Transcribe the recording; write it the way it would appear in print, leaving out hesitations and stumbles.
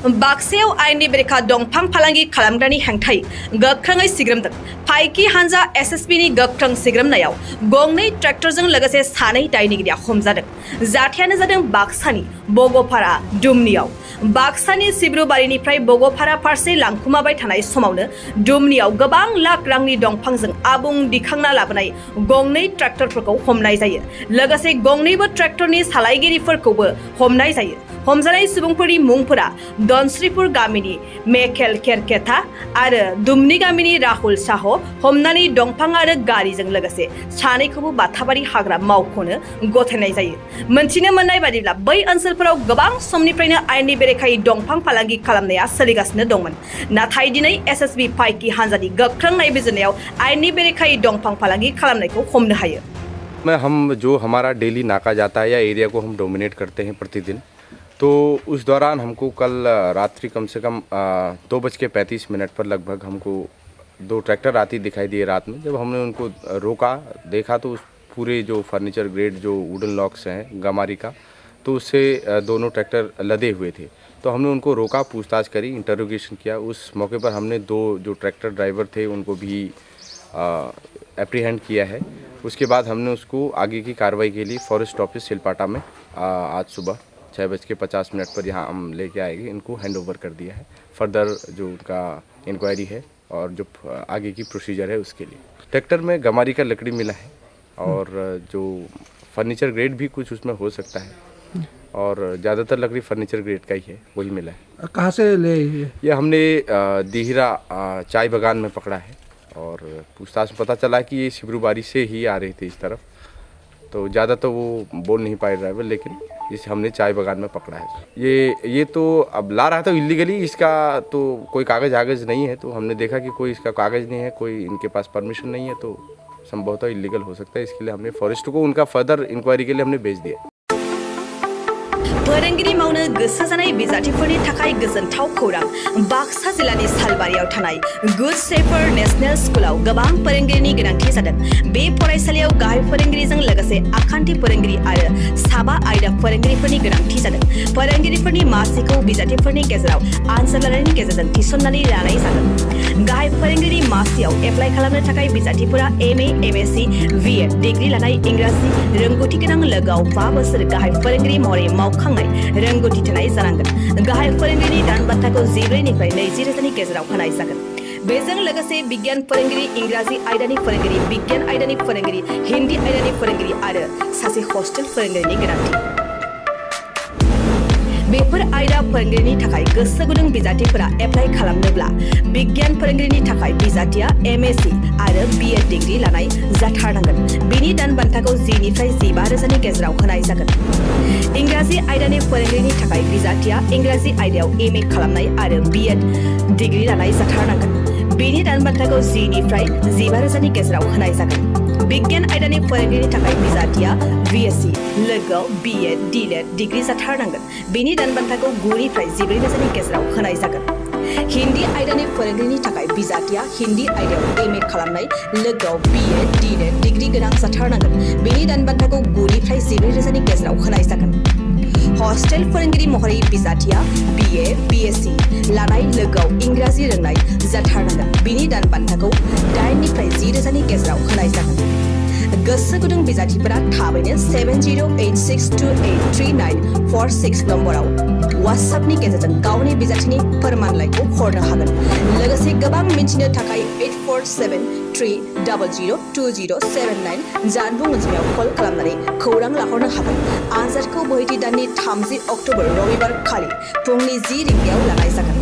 बाक्सायाव आयेननि बेरेखा दंफां फालांगि खालामग्रानि हेंथायै गोख्रोङै सिग्रोमदों। फाइकि हानजा एसएसबिनि गोख्रों सिग्रोमनायाव गंनै ट्रेक्टरजों लोगोसे सानै दायनिगिरिया हमजादों। जाथायानो जादों बाक्सानि बग'पारा दुमनियाव। बाक्सानि सिब्रुबारिनिफ्राय बग'पारा फारसे लांखुमाबाय थानाय समावनो दुमनियाव गोबां लाख रांनि दंफांजों आबुं दिखांना लाबोनाय गंनै ट्रेक्टरफोरखौ हमनाय जायो। लोगोसे गंनैबो ट्रेक्टरनि सालायगिरिफोरखौबो हमनाय जायो। हमजानाय सुबुंफोरनि मुंफोरा धनश्रीपुर गामिनि मेखेल केरकेथा आरो दुमनि गामिनि राहुल साह। हमनानै दंफां आरो गारिजों लोगोसे सानैखौबो बाथाबारि हाग्रा मावख'नो गथायनाय जायो। मोनथिनो मोननाय बादिब्ला बै ओनसोलफोराव गोबां समनिफ्रायनो आयेननि बेरेखायै दंफां फालांगि खालामनाया सोलिगासिनो दंमोन। नाथाय दिनै एसएसबि फाइकि हानजानि गोख्रों नायबिजिरनायाव आयेननि बेरेखायै दंफां फालांगि खालामनायखौ हमनो हायो। हम जो हमारा डेली नाका जाता है या एरिया को हम डोमिनेट करते हैं प्रतिदिन, तो उस दौरान हमको कल रात्रि कम से कम 2:35 पर लगभग हमको 2 ट्रैक्टर आती दिखाई दिए रात में। जब हमने उनको रोका देखा तो उस पूरे जो फर्नीचर ग्रेड जो वुडन लॉक्स हैं गमारी का, तो उससे दोनों ट्रैक्टर लदे हुए थे। तो हमने उनको रोका, पूछताछ करी, इंटरोगेशन किया। उस मौके पर हमने 2 जो ट्रैक्टर ड्राइवर थे उनको भी एप्रीहेंड किया है। उसके बाद हमने उसको आगे की कार्रवाई के लिए फॉरेस्ट ऑफिस सिलपाटा में आज सुबह 6:50 पर यहाँ हम लेके आएंगे। इनको हैंड ओवर कर दिया है। फर्दर जो उनका इंक्वायरी है और जो आगे की प्रोसीजर है उसके लिए। ट्रैक्टर में गमारी का लकड़ी मिला है और जो फर्नीचर ग्रेड भी कुछ उसमें हो सकता है और ज़्यादातर लकड़ी फर्नीचर ग्रेड का ही है, वही मिला है। कहाँ से ले ये हमने देहरा चाय बागान में पकड़ा है और पूछताछ में पता चला कि ये सिब्रुबारी से ही आ रहे थे इस तरफ। तो ज़्यादा तो वो बोल नहीं पाए ड्राइवर, लेकिन इसे हमने चाय बागान में पकड़ा है। ये तो अब ला रहा था इलीगली, इसका तो कोई कागज़ नहीं है। तो हमने देखा कि कोई इसका कागज़ नहीं है, कोई इनके पास परमिशन नहीं है, तो संभवतः इलीगल हो सकता है। इसके लिए हमने फॉरेस्ट को उनका फर्दर इंक्वायरी के लिए हमने भेज दिया। फोरोंगिरि मावनो गोसो जानाय बिजाथिफोरनि थाखाय गोजोनथाव खौरां। बाक्सा जिल्लानि सालबारियाव थानाय गुड शेफार्ड नेशनेल स्कुलाव गोबां फोरोंगिरिनि गोनांथि जादों। बे फरायसालियाव गाहाय फोरोंगिरिजों लोगोसे आखान्थि फोरोंगिरि आरो 7 आयदा फोरोंगिरिफोरनि गोनांथि जादों। फोरोंगिरिफोरनि मासिखौ बिजाथिफोरनि गेजेराव आनजाद लानायनि गेजेरजों थिसननानै लानाय जागोन। गाहाय फोरोंगिरि मासियाव एप्लाइ खालामनो थाखाय बिजाथिफोरा एमए, एमएससी, बीएड डिग्री लानाय इंराजि रोंगौथि गोनां लोगोआव 5 बोसोर गाहाय फोरोंगिरि महरै मावखांनाय रोंगौथि थानाय जानांगोन। गाहाय फोरोंगिरिनि दान बान्थाखौ 14 निफ्राय 20 रोजानि गेजेराव होनाय जागोन। बेजों लोगोसे बिगियान फोरोंगिरि, इंराजि आयदानि फोरोंगिरि, बिगियान आयदानि फोरोंगिरि, हिन्दी आयदानि फोरोंगिरि आरो सासे हस्टेल फोरोंगिरिनि गोनांथि। बेफोर आयदा फोरोंगिरिनि थाखाय गोसो गुदुं बिजाथिफोरा एप्लाइ खालामनोब्ला बिगियान फोरोंगिरिनि थाखाय बिजाथिया एमएससी आरो बीएड डिग्री लानाय जाथारनांगोन। बिनि दान बान्थाखौ 10 निफ्राय 15 रोजानि गेजेराव होनाय जागोन। इंराजि आयदानि फोरोंगिरिनि थाखाय बिजाथिया इंराजि आयदायाव एमए खालामनाय आरो बीएड डिग्री लानाय जाथारनांगोन। बिनि दान बान्थाखौ 10 निफ्राय 15 रोजानि गेजेराव होनाय जागोन। बिगियान आयदानि फोरोंगिरिनि थाखाय बिजाथिया बीएससी लोगोआव बीएड डीलेड डिग्री जाथारनांगोन। बिनि दान बान्थाखौ 9 निफ्राय 14 रोजानि गेजेराव होनाय जागोन। हिन्दी आयदानि फोरोंगिरिनि थाखाय बिजाथिया हिन्दी आयदायाव एमए खालामनाय लोगोआव बीएड डीलेड डिग्री गोनां जाथारनांगोन। बिनि दान बान्थाखौ 9 निफ्राय 14 रोजानि गेजेराव होनाय जागोन। हस्टेल फोरोंगिरि महरै बिजाथिया बीए, बीएससी लानाय लोगोआव इंराजि रोंनाय जाथारनांगोन। बिनि दान बान्थाखौ 8 निफ्राय 10 रोजानि गेजेराव होनाय जागोन। गोसो गुदुं बिजाथिफोरा थाबैनो 7086283946 नम्बराव WhatsAppनि गेजेरजों गावनि बिजाथिनि फोरमानलाइखौ हरनो हागोन। लोगोसे गोबां मिन्थिनो थाखाय 8473002079 जानबुं अनजिमायाव कल खालामनानै खौरां लाहरनो हागोन। आनजादखौ बोहैथि दाननि 30 अक्ट'बर रबिबार खालि फुंनि 10 रिंगायाव लानाय जागोन।